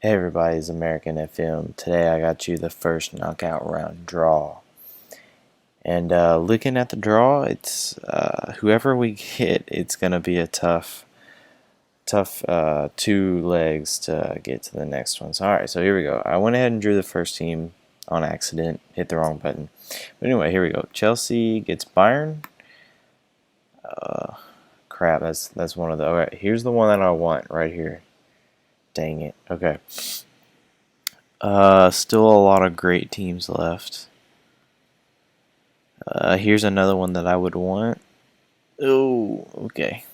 Hey everybody, it's American FM. Today I got you the first knockout round draw. And looking at the draw, it's whoever we get, it's going to be a tough two legs to get to the next ones. Alright, so here we go. I went ahead and drew the first team on accident, hit the wrong button. But anyway, here we go. Chelsea gets Bayern. Crap, that's one of the... Alright, here's the one that I want right here. Dang it. Okay. Still a lot of great teams left. Here's another one that I would want. Oh, okay.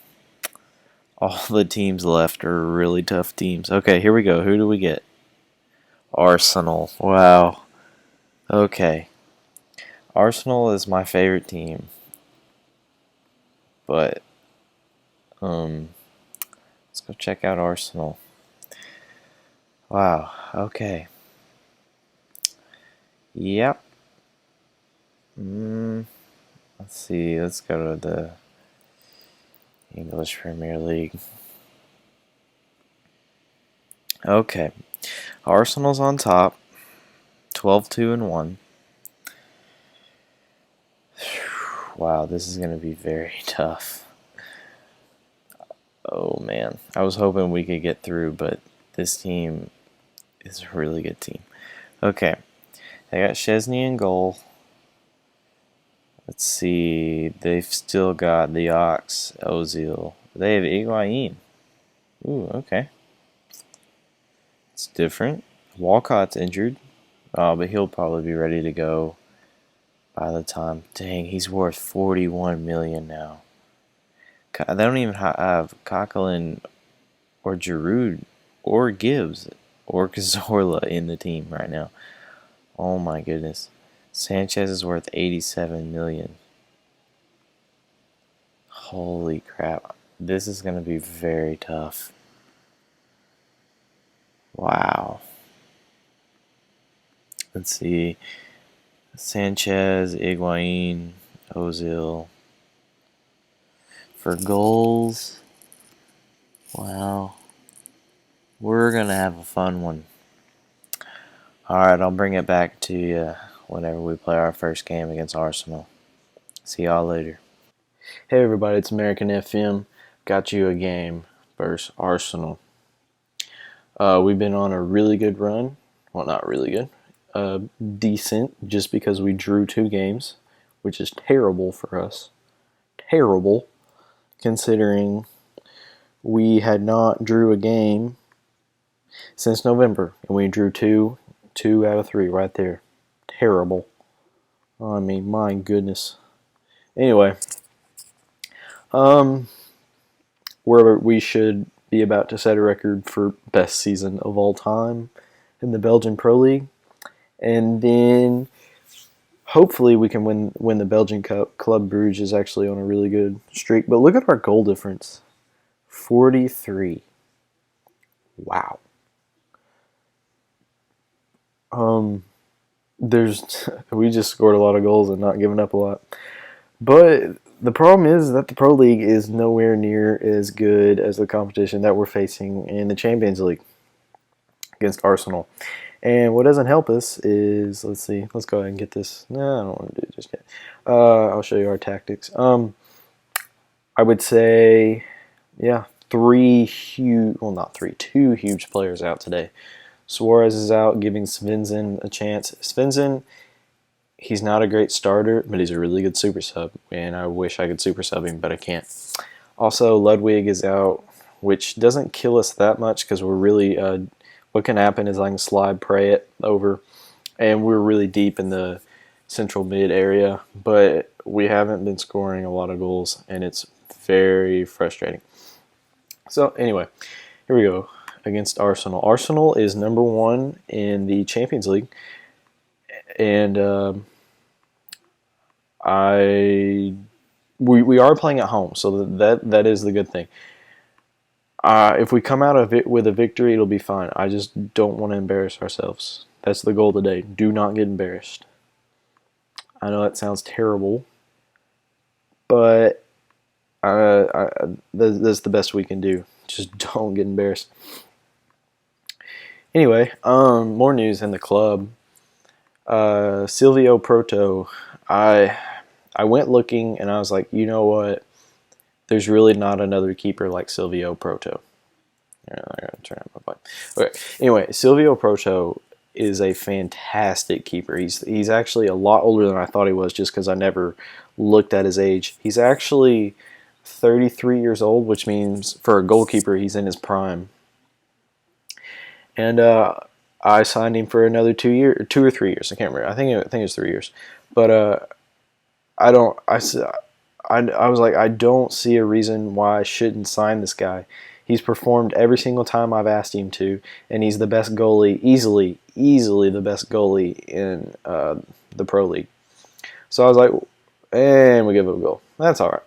All the teams left are really tough teams. Okay, here we go. Who do we get? Arsenal. Wow. Okay. Arsenal is my favorite team. But, let's go check out Arsenal. Wow. Okay. Yep. Let's see. Let's go to the English Premier League. Okay. Arsenal's on top. 12-2-1. Wow, this is going to be very tough. Oh man. I was hoping we could get through, but this team is a really good team. Okay. They got Chesney in goal. Let's see. They've still got the Ox, Ozil. They have Higuain. Ooh, okay. It's different. Walcott's injured, but he'll probably be ready to go by the time. Dang, he's worth 41 million now. They don't even have Coquelin or Giroud or Gibbs or Cazorla in the team right now. Oh my goodness. Sanchez is worth 87 million. Holy crap. This is going to be very tough. Wow. Let's see. Sanchez, Higuain, Ozil. For goals, wow. We're going to have a fun one. Alright, I'll bring it back to you whenever we play our first game against Arsenal. See y'all later. Hey everybody, it's American FM. Got you a game versus Arsenal. We've been on a really good run. Well, not really good. Decent, just because we drew 2 games, which is terrible for us. Terrible, considering we had not drew a game since November, and we drew 2 out of 3 right there. Terrible. I mean, my goodness. Anyway, we should be about to set a record for best season of all time in the Belgian Pro League, and then hopefully we can win the Belgian Cup. Club Brugge is actually on a really good streak, but look at our goal difference, 43. Wow. We just scored a lot of goals and not giving up a lot. But the problem is that the Pro League is nowhere near as good as the competition that we're facing in the Champions League against Arsenal. And what doesn't help us is, let's see, let's go ahead and get this. No, I don't want to do it just yet. I'll show you our tactics. I would say, yeah, 2 huge players out today. Suarez is out, giving Svensson a chance. Svensson, he's not a great starter, but he's a really good super sub, and I wish I could super sub him, but I can't. Also, Ludwig is out, which doesn't kill us that much because we're really, what can happen is I can slide Prayet over, and we're really deep in the central mid area, but we haven't been scoring a lot of goals, and it's very frustrating. So anyway, here we go against Arsenal. Arsenal is number 1 in the Champions League, and we are playing at home, so that is the good thing. If we come out of it with a victory, it'll be fine. I just don't want to embarrass ourselves. That's the goal today. Do not get embarrassed. I know that sounds terrible, but that's the best we can do. Just don't get embarrassed. Anyway, more news in the club. Silvio Proto. I went looking and I was like, you know what? There's really not another keeper like Silvio Proto. I'm gonna turn on my volume. Okay. Anyway, Silvio Proto is a fantastic keeper. He's actually a lot older than I thought he was, just because I never looked at his age. He's actually 33 years old, which means for a goalkeeper, he's in his prime. And I signed him for another 2 or 3 years. I can't remember. I think it was 3 years. But I don't. I was like, I don't see a reason why I shouldn't sign this guy. He's performed every single time I've asked him to, and he's the best goalie, easily the best goalie in the Pro League. So I was like, and we give it a goal. That's all right.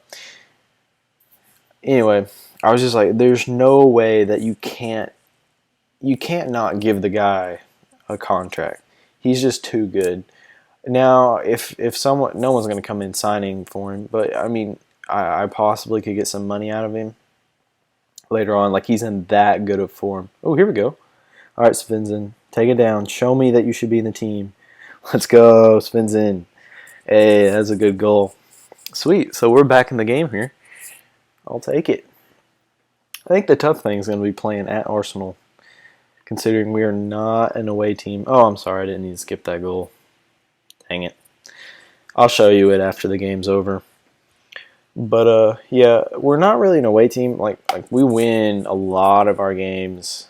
Anyway, I was just like, there's no way that you can't not give the guy a contract. He's just too good. Now, if someone, no one's going to come in signing for him, but I mean, I possibly could get some money out of him later on. Like, he's in that good of form. Oh, here we go. All right, Svensson, take it down. Show me that you should be in the team. Let's go, Svensson. Hey, that's a good goal. Sweet. So we're back in the game here. I'll take it. I think the tough thing is going to be playing at Arsenal, considering we are not an away team. Oh, I'm sorry. I didn't need to skip that goal. Dang it. I'll show you it after the game's over. But yeah, we're not really an away team. Like we win a lot of our games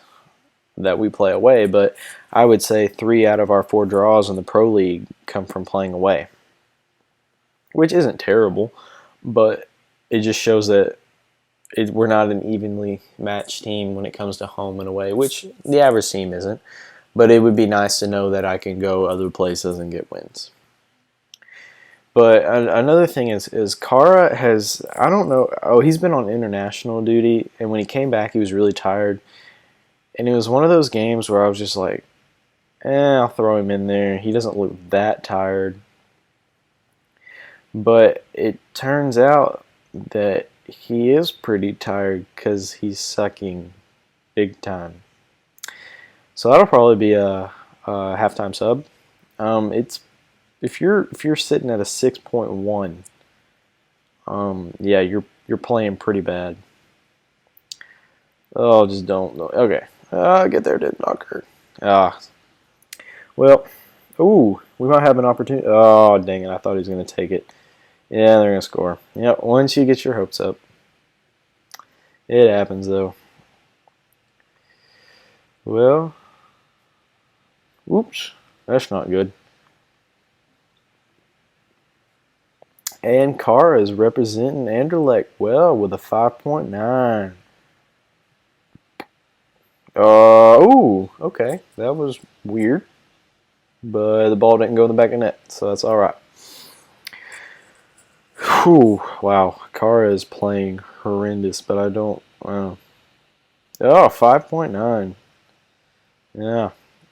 that we play away, but I would say 3 out of our 4 draws in the Pro League come from playing away, which isn't terrible, but it just shows that we're not an evenly matched team when it comes to home and away, which the average team isn't. But it would be nice to know that I can go other places and get wins. But another thing is Kara has, I don't know, he's been on international duty, and when he came back, he was really tired. And it was one of those games where I was just like, I'll throw him in there. He doesn't look that tired. But it turns out that he is pretty tired because he's sucking big time. So that'll probably be a halftime sub. It's if you're sitting at a 6.1, yeah, you're playing pretty bad. Oh, just don't. Okay, get there, did not hurt. Well, ooh, we might have an opportunity. Oh, dang it! I thought he was gonna take it. Yeah, they're gonna score. Yep. Once you get your hopes up, it happens though. Well. Oops, that's not good. And Carr is representing Anderlecht well with a 5.9. Ooh, okay. That was weird. But the ball didn't go in the back of the net, so that's all right. Whew, wow. Carr is playing horrendous, but I don't. Oh, 5.9. Yeah.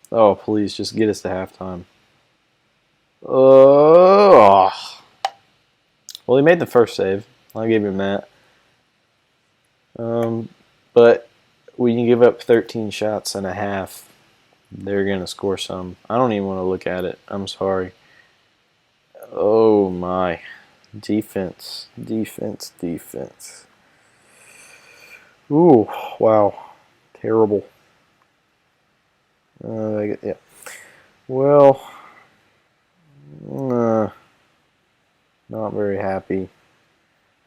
Oh, please, just get us to halftime. Oh. Well, he made the first save. I'll give him that. But when you give up 13 shots and a half, they're going to score some. I don't even want to look at it. I'm sorry. Oh, my. Defense. Ooh, wow. Terrible. Yeah. Well, not very happy.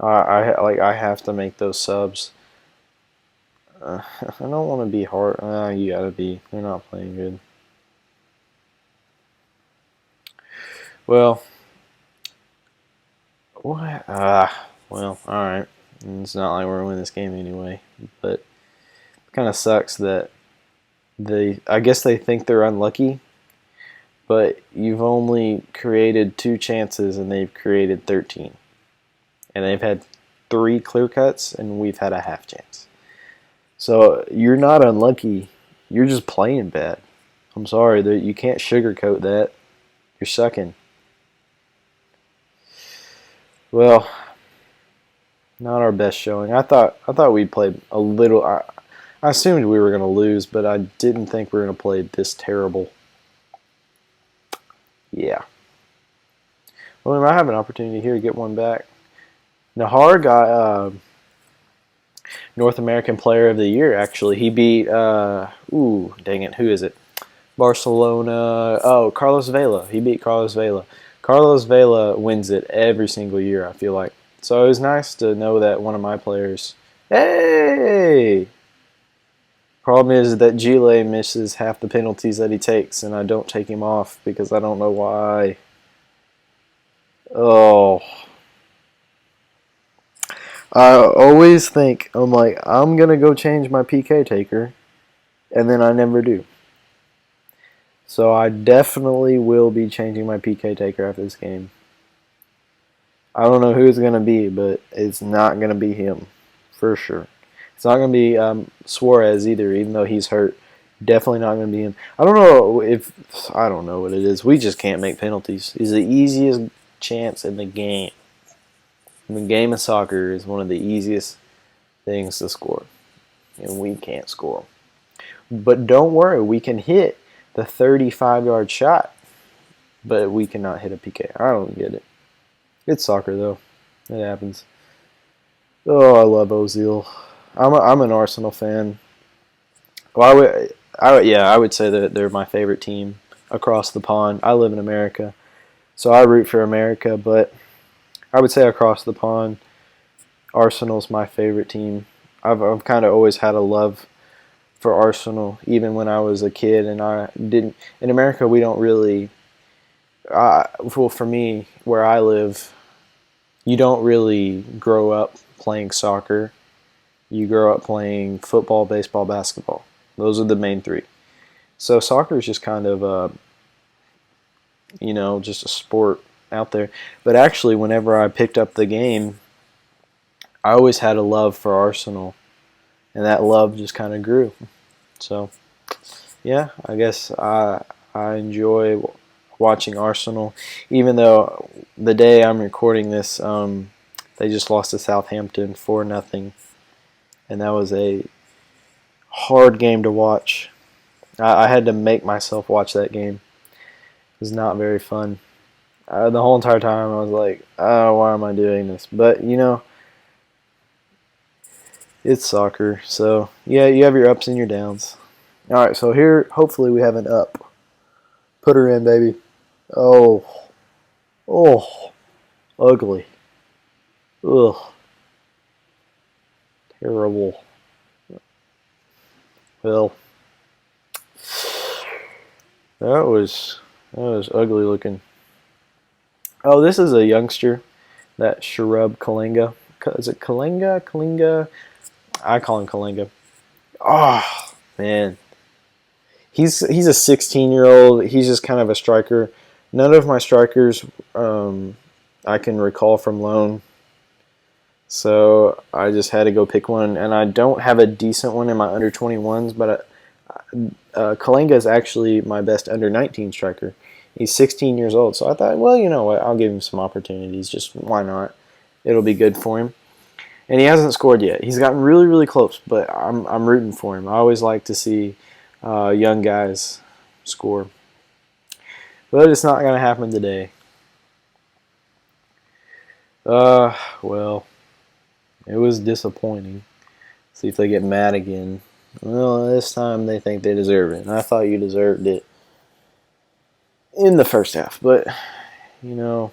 I have to make those subs. I don't want to be hard. You gotta be. They're not playing good. Well, what? Well, all right. It's not like we're gonna win this game anyway. But it kind of sucks that I guess they think they're unlucky, but you've only created 2 chances and they've created 13. And they've had 3 clear cuts and we've had a half chance. So you're not unlucky, you're just playing bad. I'm sorry, you can't sugarcoat that. You're sucking. Well, not our best showing. I thought we'd played a little. I assumed we were going to lose, but I didn't think we were going to play this terrible. Yeah. Well, we might have an opportunity here to get one back. Nahar got North American Player of the Year, actually. He beat, dang it, who is it? Barcelona. Oh, Carlos Vela. He beat Carlos Vela. Carlos Vela wins it every single year, I feel like. So it was nice to know that one of my players. Hey! Problem is that Gile misses half the penalties that he takes, and I don't take him off because I don't know why. Oh. I always think, I'm like, I'm going to go change my PK taker, and then I never do. So I definitely will be changing my PK taker after this game. I don't know who it's going to be, but it's not going to be him, for sure. It's not going to be Suarez either, even though he's hurt. Definitely not going to be him. I don't know what it is. We just can't make penalties. It's the easiest chance in the game. The game of soccer is one of the easiest things to score, and we can't score. But don't worry, we can hit the 35-yard shot, but we cannot hit a PK. I don't get it. It's soccer, though. It happens. Oh, I love Ozil. I'm an Arsenal fan. Well, I would say that they're my favorite team across the pond. I live in America, so I root for America, but I would say across the pond, Arsenal's my favorite team. I've kind of always had a love for Arsenal, even when I was a kid, and I didn't. In America, we don't really. Well, for me, where I live, you don't really grow up playing soccer. You grow up playing football, baseball, basketball. Those are the main three. So soccer is just kind of, just a sport out there. But actually, whenever I picked up the game, I always had a love for Arsenal, and that love just kind of grew. So, yeah, I guess I enjoy watching Arsenal, even though the day I'm recording this, they just lost to Southampton 4-0, and that was a hard game to watch. I had to make myself watch that game. It was not very fun. The whole entire time I was like, oh, why am I doing this? But, it's soccer. So, yeah, you have your ups and your downs. All right, so here, hopefully we have an up. Put her in, baby. Oh, ugly. Ugh. Terrible. Well, that was ugly looking. Oh, this is a youngster, that Sharub Kalinga. Is it Kalinga? Kalinga? I call him Kalinga. Oh, man. He's a 16-year-old. He's just kind of a striker. None of my strikers I can recall from loan. So I just had to go pick one. And I don't have a decent one in my under 21s, but Kalinga is actually my best under 19 striker. He's 16 years old. So I thought, well, you know what? I'll give him some opportunities. Just why not? It'll be good for him. And he hasn't scored yet. He's gotten really, really close, but I'm rooting for him. I always like to see young guys score. But it's not going to happen today. Well, it was disappointing. See if they get mad again. Well, this time they think they deserve it. And I thought you deserved it in the first half. But, well,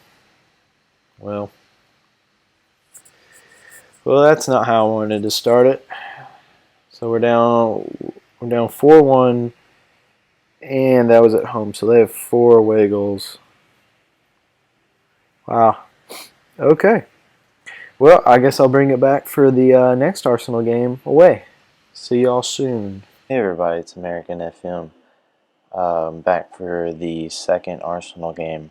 that's not how I wanted to start it. So we're down 4-1, and that was at home. So they have 4 away goals. Wow. Okay. Well, I guess I'll bring it back for the next Arsenal game away. See y'all soon. Hey everybody, it's American FM. Back for the second Arsenal game.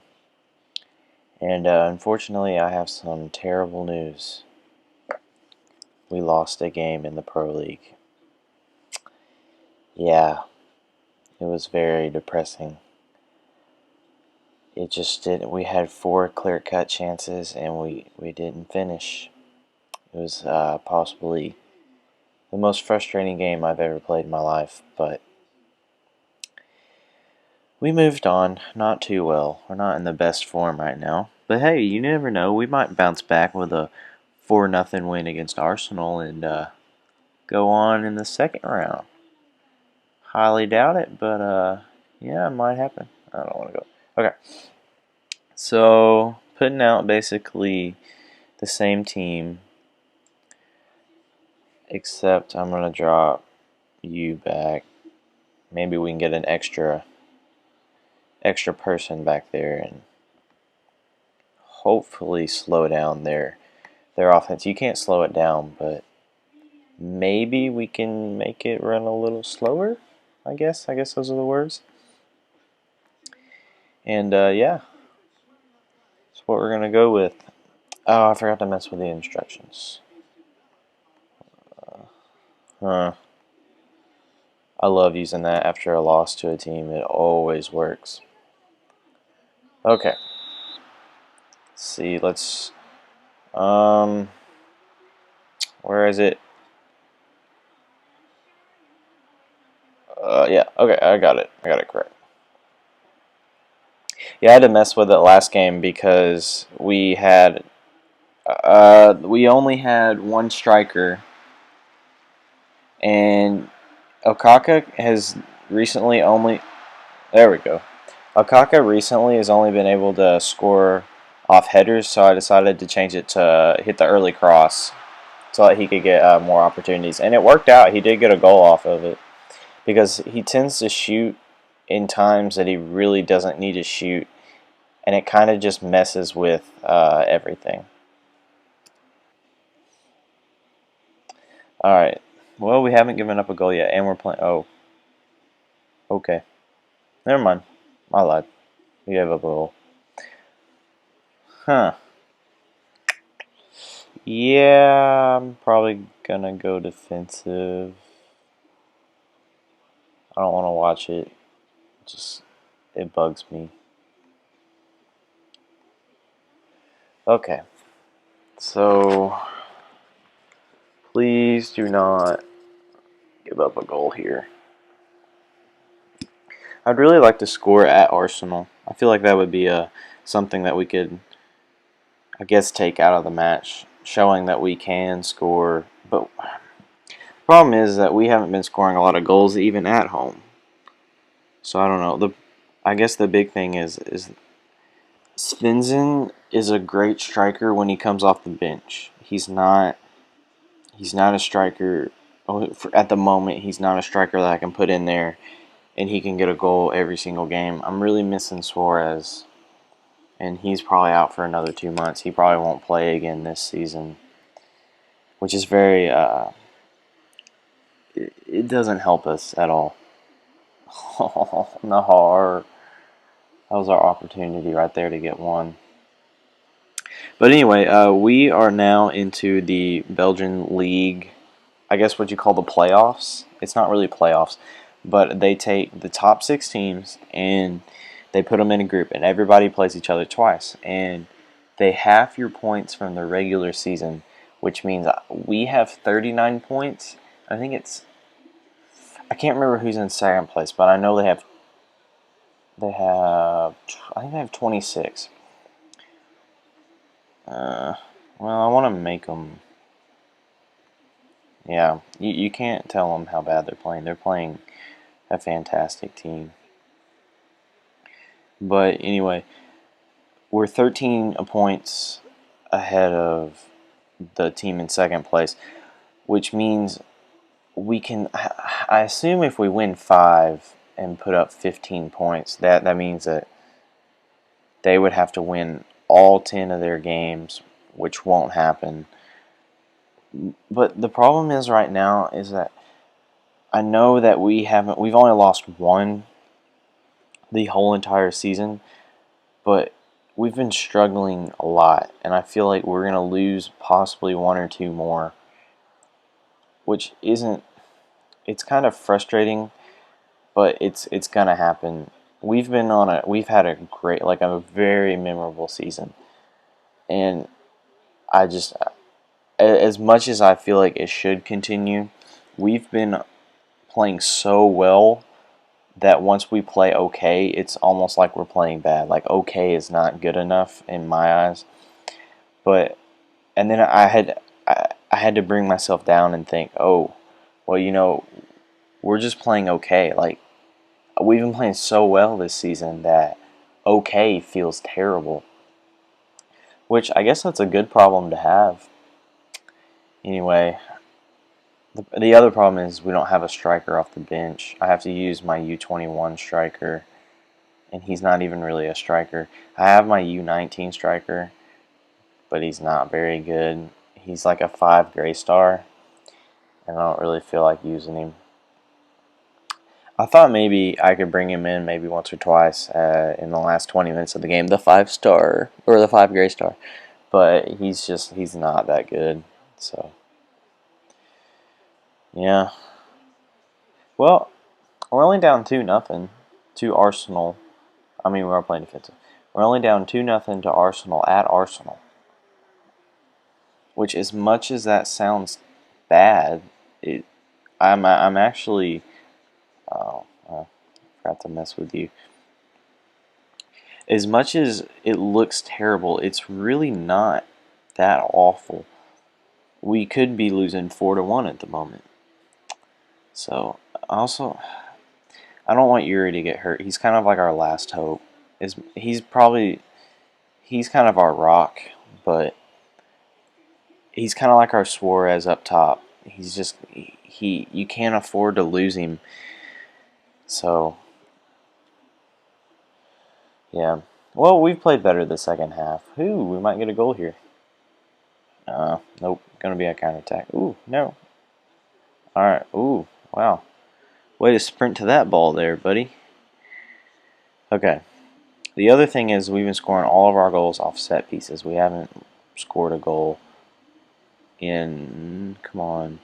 And unfortunately, I have some terrible news. We lost a game in the Pro League. Yeah, it was very depressing. It just didn't. We had 4 clear-cut chances, and we didn't finish. It was possibly the most frustrating game I've ever played in my life, but we moved on. Not too well. We're not in the best form right now. But hey, you never know. We might bounce back with a 4-0 win against Arsenal and go on in the second round. Highly doubt it, but yeah, it might happen. I don't want to go. Okay. So, putting out basically the same team, except I'm going to drop you back. Maybe we can get an extra person back there and hopefully slow down their offense. You can't slow it down, but maybe we can make it run a little slower. I guess those are the words. And yeah, that's what we're gonna go with. Oh, I forgot to mess with the instructions. Huh. I love using that after a loss to a team. It always works. Okay. Let's see. Where is it? Yeah. Okay, I got it. I got it correct. Yeah, I had to mess with it last game because we only had one striker, and Okaka has recently only. There we go. Okaka recently has only been able to score off headers, so I decided to change it to hit the early cross so that he could get more opportunities. And it worked out. He did get a goal off of it because he tends to shoot in times that he really doesn't need to shoot, and it kind of just messes with everything. All right. Well, we haven't given up a goal yet, and we're playing. Oh, okay. Never mind. I lied. We gave up a goal. Huh. Yeah, I'm probably gonna go defensive. I don't want to watch it. Just, it bugs me. Okay. So, please do not give up a goal here. I'd really like to score at Arsenal. I feel like that would be something that we could, I guess, take out of the match, showing that we can score. But the problem is that we haven't been scoring a lot of goals even at home. So I don't know. I guess the big thing is Svensson is a great striker when he comes off the bench. He's not a striker at the moment. He's not a striker that I can put in there and he can get a goal every single game. I'm really missing Suarez, and he's probably out for another 2 months. He probably won't play again this season, which is very it doesn't help us at all. No, that was our opportunity right there to get one. But anyway, we are now into the Belgian league. I guess what you call the playoffs. It's not really playoffs, but they take the top 6 teams and they put them in a group, and everybody plays each other twice. And they half your points from the regular season, which means we have 39 points. I can't remember who's in second place, but I know I think they have 26. Well, I want to make them. Yeah, you can't tell them how bad they're playing. They're playing a fantastic team. But anyway, we're 13 points ahead of the team in second place, which means we can. I assume if we win 5 and put up 15 points, that means that they would have to win all 10 of their games, which won't happen. But the problem is right now is that I know that we've only lost one the whole entire season, but we've been struggling a lot, and I feel like we're going to lose possibly 1 or 2 more, which isn't, it's kind of frustrating, but it's going to happen. We've had a great, like a very memorable season, and I just, as much as I feel like it should continue, we've been playing so well that once we play okay, it's almost like we're playing bad. Like okay is not good enough in my eyes. But and then I had to bring myself down and think, oh, well, we're just playing okay. Like we've been playing so well this season that okay feels terrible. Which I guess that's a good problem to have. Anyway, the other problem is we don't have a striker off the bench. I have to use my U21 striker, and he's not even really a striker. I have my U19 striker, but he's not very good. He's like a 5 gray star, and I don't really feel like using him. I thought maybe I could bring him in maybe once or twice in the last 20 minutes of the game, the 5 star, or the 5 gray star, but he's not that good, so... Yeah. Well, we're only down 2-0 to Arsenal. I mean, we are playing defensive. We're only down 2-0 to Arsenal at Arsenal. Which, as much as that sounds bad, I'm actually. Oh, I forgot to mess with you. As much as it looks terrible, it's really not that awful. We could be losing 4-1 at the moment. So, also, I don't want Yuri to get hurt. He's kind of like our last hope. He's kind of our rock, but he's kind of like our Suarez up top. You can't afford to lose him. So, yeah. Well, we've played better the second half. Ooh, we might get a goal here. Nope. Gonna be a counterattack. Ooh, no. Alright, ooh. Wow. Way to sprint to that ball there, buddy. Okay. The other thing is we've been scoring all of our goals off set pieces. We haven't scored a goal in... Come on.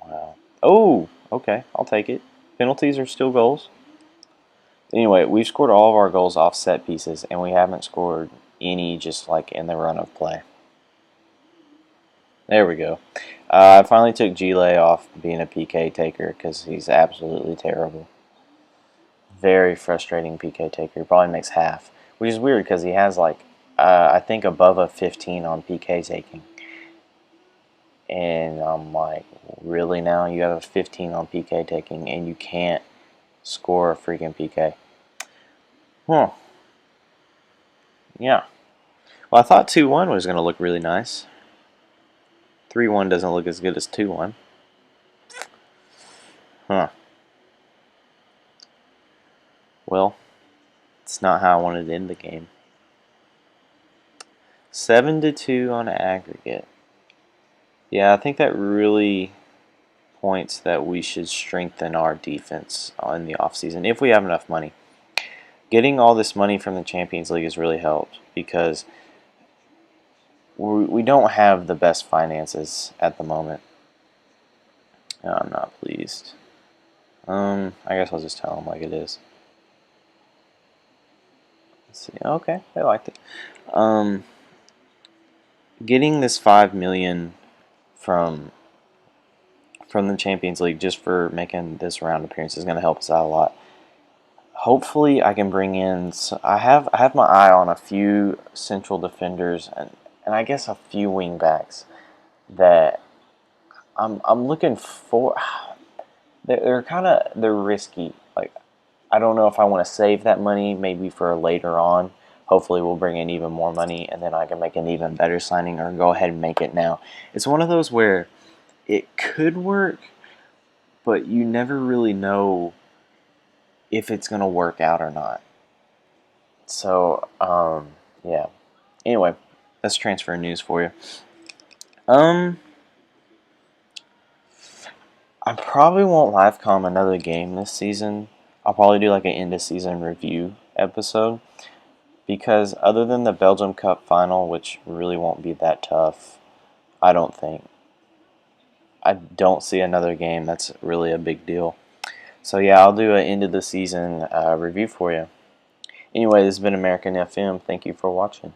Wow. Oh, okay. I'll take it. Penalties are still goals. Anyway, we've scored all of our goals off set pieces, and we haven't scored any just like in the run of play. There we go. I finally took Gile off being a PK taker because he's absolutely terrible. Very frustrating PK taker. He probably makes half, which is weird because he has like, I think above a 15 on PK taking. And I'm like, really now? You have a 15 on PK taking and you can't score a freaking PK. Huh. Yeah. Well, I thought 2-1 was going to look really nice. 3-1 doesn't look as good as 2-1. Huh. Well, it's not how I wanted to end the game. 7-2 on aggregate. Yeah, I think that really points that we should strengthen our defense in the offseason if we have enough money. Getting all this money from the Champions League has really helped because we don't have the best finances at the moment. No, I'm not pleased. I guess I'll just tell them like it is. Let's see. Okay, they liked it. Getting this $5 million from the Champions League just for making this round appearance is going to help us out a lot. Hopefully, I can bring in. I have my eye on a few central defenders and I guess a few wing backs that I'm looking for. They're risky. Like I don't know if I want to save that money maybe for later on. Hopefully we'll bring in even more money and then I can make an even better signing or go ahead and make it now. It's one of those where it could work, but you never really know if it's going to work out or not. So, yeah. Anyway, that's transfer news for you. I probably won't live com another game this season. I'll probably do like an end of season review episode because other than the Belgium Cup final, which really won't be that tough, I don't think. I don't see another game that's really a big deal. So yeah, I'll do an end of the season review for you. Anyway, this has been American FM. Thank you for watching.